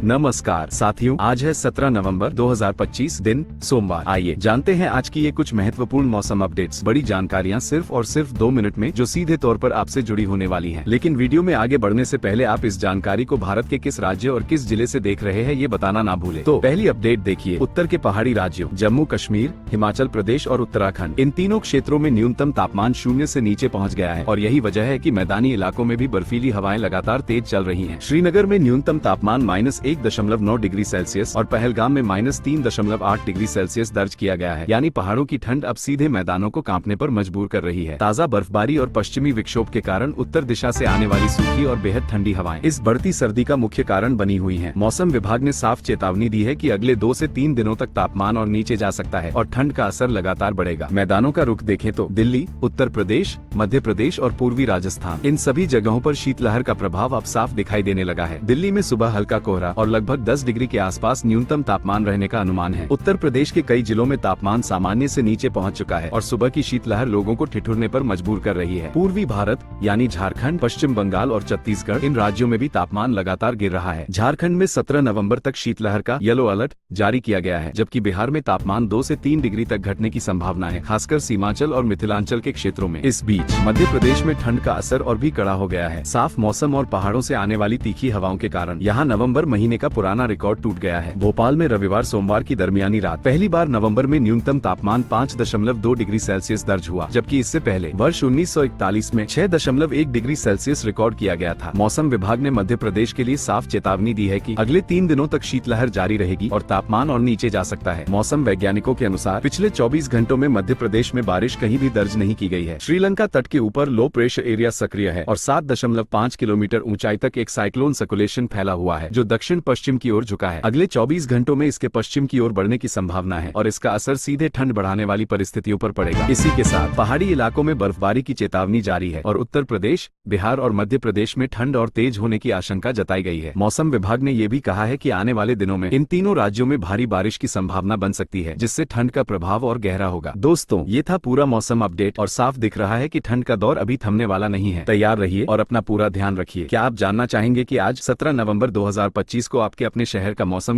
नमस्कार साथियों, आज है 17 नवंबर 2025 दिन सोमवार। आइए जानते हैं आज की ये कुछ महत्वपूर्ण मौसम अपडेट्स। बड़ी जानकारियां सिर्फ और सिर्फ 2 मिनट में जो सीधे तौर पर आपसे जुड़ी होने वाली हैं। लेकिन वीडियो में आगे बढ़ने से पहले आप इस जानकारी को भारत के किस राज्य और किस जिले से देख रहे हैं ये बताना ना भूले। तो पहली अपडेट देखिए, उत्तर के पहाड़ी राज्यों जम्मू कश्मीर, हिमाचल प्रदेश और उत्तराखंड, इन तीनों क्षेत्रों में न्यूनतम तापमान 0 से नीचे पहुँच गया है और यही वजह है कि मैदानी इलाकों में भी बर्फीली हवाएं लगातार तेज चल रही हैं। श्रीनगर में न्यूनतम तापमान -1.9 डिग्री सेल्सियस और पहलगाम में -3.8 डिग्री सेल्सियस दर्ज किया गया है। यानी पहाड़ों की ठंड अब सीधे मैदानों को कांपने पर मजबूर कर रही है। ताज़ा बर्फबारी और पश्चिमी विक्षोभ के कारण उत्तर दिशा से आने वाली सूखी और बेहद ठंडी हवाएं इस बढ़ती सर्दी का मुख्य कारण बनी हुई हैं। मौसम विभाग ने साफ चेतावनी दी है कि अगले 2 से 3 दिनों तक तापमान और नीचे जा सकता है और ठंड का असर लगातार बढ़ेगा। मैदानों का रुख देखें तो दिल्ली, उत्तर प्रदेश, मध्य प्रदेश और पूर्वी राजस्थान, इन सभी जगहों पर शीतलहर का प्रभाव अब साफ दिखाई देने लगा है। दिल्ली में सुबह हल्का कोहरा और लगभग 10 डिग्री के आसपास न्यूनतम तापमान रहने का अनुमान है। उत्तर प्रदेश के कई जिलों में तापमान सामान्य से नीचे पहुंच चुका है और सुबह की शीतलहर लोगों को ठिठुरने पर मजबूर कर रही है। पूर्वी भारत यानी झारखंड, पश्चिम बंगाल और छत्तीसगढ़, इन राज्यों में भी तापमान लगातार गिर रहा है। झारखंड में 17 नवंबर तक शीतलहर का येलो अलर्ट जारी किया गया है, जबकि बिहार में तापमान 2 से 3 डिग्री तक घटने की संभावना है, खासकर सीमांचल और मिथिलांचल के क्षेत्रों में। इस बीच मध्य प्रदेश में ठंड का असर और भी कड़ा हो गया है। साफ मौसम और पहाड़ों से आने वाली तीखी हवाओं के कारण यहाँ नवंबर महीने का पुराना रिकॉर्ड टूट गया है। भोपाल में रविवार सोमवार की दरमियानी रात पहली बार नवंबर में न्यूनतम तापमान 5.2 डिग्री सेल्सियस दर्ज हुआ, जबकि इससे पहले वर्ष 1941 में 6.1 डिग्री सेल्सियस रिकॉर्ड किया गया था। मौसम विभाग ने मध्य प्रदेश के लिए साफ चेतावनी दी है कि अगले 3 दिनों तक शीतलहर जारी रहेगी और तापमान और नीचे जा सकता है। मौसम वैज्ञानिकों के अनुसार पिछले 24 घंटों में मध्य प्रदेश में बारिश कहीं भी दर्ज नहीं की गई है। श्रीलंका तट के ऊपर लो प्रेशर एरिया सक्रिय है और 7.5 किलोमीटर ऊंचाई तक एक साइक्लोन सर्कुलेशन फैला हुआ है, जो दक्षिण पश्चिम की ओर झुका है। अगले 24 घंटों में इसके पश्चिम की ओर बढ़ने की संभावना है और इसका असर सीधे ठंड बढ़ाने वाली परिस्थितियों पर पड़ेगा। इसी के साथ पहाड़ी इलाकों में बर्फबारी की चेतावनी जारी है और उत्तर प्रदेश, बिहार और मध्य प्रदेश में ठंड और तेज होने की आशंका जताई गई है। मौसम विभाग ने यह भी कहा है कि आने वाले दिनों में इन तीनों राज्यों में भारी बारिश की संभावना बन सकती है, जिससे ठंड का प्रभाव और गहरा होगा। दोस्तों, ये था पूरा मौसम अपडेट और साफ दिख रहा है कि ठंड का दौर अभी थमने वाला नहीं है। तैयार रहिए और अपना पूरा ध्यान रखिए। क्या आप जानना चाहेंगे कि आज 17 नवंबर 2025 को आपके अपने शहर का मौसम